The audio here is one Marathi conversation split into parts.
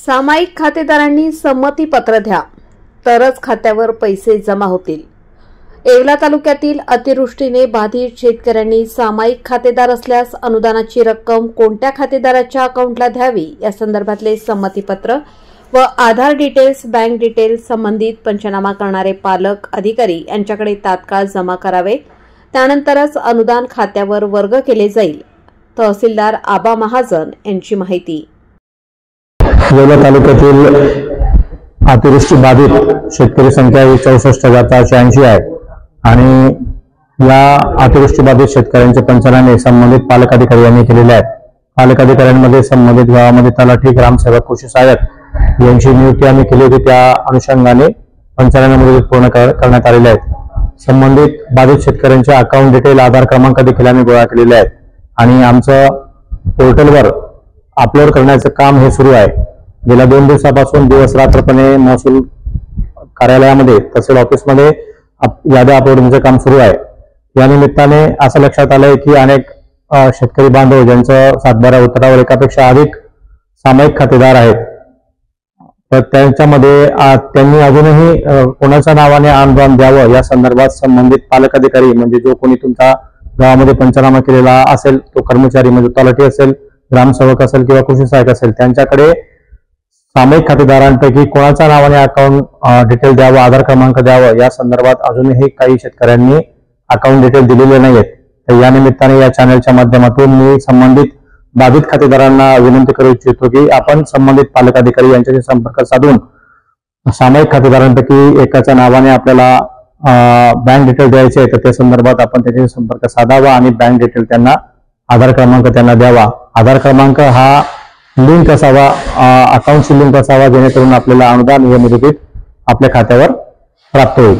सामायिक खातेदारांनी संमती पत्र द्या तरच खात्यावर पैसे जमा होतील। येवला तालुक्यातील अतिवृष्टीने बाधित शेतकऱ्यांनी सामायिक खातेदार असल्यास अनुदानाची रक्कम कोणत्या खातेदाराच्या अकाउंटला द्यावी या संदर्भातले संमतीपत्र व आधार डिटेल्स, बँक डिटेल्स संबंधित पंचनामा करणारे पालक अधिकारी यांच्याकडे तात्काळ जमा करावे। त्यानंतरच अनुदान खात्यावर वर्ग केले जाईल। तहसीलदार आबा महाजन यांची माहिती। येवला तालुक्यातील अतिवृष्टी बाधित शेतकरी संख्या 64,480 आहे आणि या अतिवृष्टी बाधित शेतकऱ्यांचे पंचनामे संबंधित पालक अधिकारी यांनी केलेले आहेत। पालक अधिकाऱ्यांमध्ये संबंधित गावामध्ये तलाठी, ग्रामसेवक, कृषी सहाय्यक यांची नियुक्ती आम्ही केली होती। त्या अनुषंगाने पंचनामे मुदत पूर्ण करण्यात आलेले आहेत। संबंधित बाधित शेतकऱ्यांचे अकाउंट डिटेल, आधार क्रमांक देखील आम्ही गोळा केलेले आहेत आणि आमचं पोर्टलवर अपलोड करण्याचं काम हे सुरू आहे। गेल्या 2 दिवसापासून दिवस रात्रपणे महसूल कार्यालयामध्ये तहसील ऑफिसमध्ये याद्या अपलोडिंगचं काम सुरू आहे। या निमित्ताने असं लक्षात आलंय की अनेक शेतकरी बांधव ज्यांचं 7/12 उत्तरावर एकापेक्षा अधिक सामायिक खातेदार आहेत, तर त्यांच्यामध्ये त्यांनी अजूनही कोणाच्या नावाने अनुदान द्यावं या संदर्भात संबंधित पालक अधिकारी म्हणजे जो कोणी तुमच्या गावामध्ये पंचनामा केलेला असेल तो कर्मचारी म्हणजे तलाठी असेल, ग्रामसेवक असेल किंवा कृषी सहाय्यक असेल त्यांच्याकडे सामायिक खातेदारांपैकी कोणाच्या नावाने अकाउंट डिटेल द्यावं, आधार क्रमांक द्यावं या संदर्भात अजूनही काही शेतकऱ्यांनी अकाउंट डिटेल दिलेले नाहीत। तर या निमित्ताने या चॅनलच्या माध्यमातून मी संबंधित बाधित खातेदारांना विनंती करू इच्छितो की आपण संबंधित पालक अधिकारी यांच्याशी संपर्क साधून सामायिक खातेदारांपैकी एकाच्या नावाने आपल्याला बँक डिटेल द्यायचे आहे तर त्या संदर्भात आपण त्याच्याशी संपर्क साधावा आणि बँक डिटेल त्यांना, आधार क्रमांक त्यांना द्यावा। आधार क्रमांक हा लिंक असावा, अकाउंटशी लिंक असावा जेणेकरून आपल्याला अनुदान हे मुदतीत आपल्या खात्यावर प्राप्त होईल।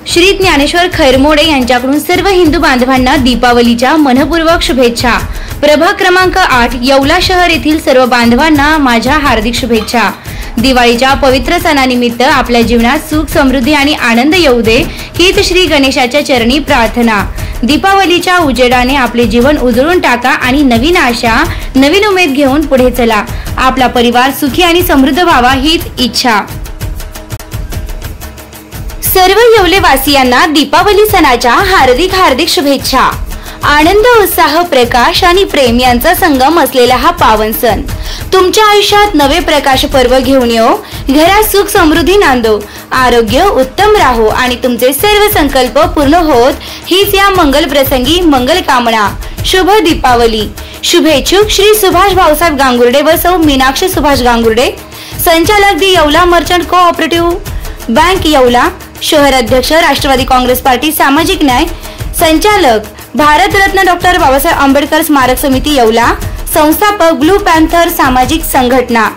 श्री ज्ञानेश्वर खैरमोडे यांच्याकडून सर्व हिंदू बांधवांना दीपावलीच्या मनपूर्वक शुभेच्छा। प्रभाग क्रमांक 8 येवला शहर येथील सर्व बांधवांना माझ्या हार्दिक शुभेच्छा। दिवाळीच्या पवित्र सणानिमित्त आपल्या जीवनात सुख, समृद्धी आणि आनंद येऊ दे हीच श्री गणेशाच्या चरणी प्रार्थना। दीपावलीच्या उजेडाने आपले जीवन उजळून टाका आणि नवीन आशा, नवीन उमेद घेऊन पुढे चला। आपला परिवार सुखी आणि समृद्ध व्हावा हीच इच्छा। सर्व येवलेवासियांना दीपावली सणाच्या हार्दिक हार्दिक शुभेच्छा। आनंद, उत्साह, प्रकाश आणि प्रेम यांचा संगम असलेला हा पावन सण तुमच्या आयुष्यात नवे प्रकाश पर्व घेऊन येऊ, घरात सुख समृद्धी नांदो, आरोग्य उत्तम राहो आणि तुमचे सर्व संकल्प पूर्ण होत हीच या मंगल प्रसंगी मंगल कामना। शुभ दीपावली। शुभेच्छुक श्री सुभाष भाऊसाहेब गांगुर्डे व सौ मीनाक्षी सुभाष गांगुर्डे, संचालक the Yeola merchant cooperative bank Yeola, शहर अध्यक्ष राष्ट्रवादी काँग्रेस पार्टी सामाजिक न्याय, संचालक भारतरत्न डॉक्टर बाबासाहेब आंबेडकर स्मारक समिती येवला, संस्थापक ब्लू पॅन्थर सामाजिक संघटना।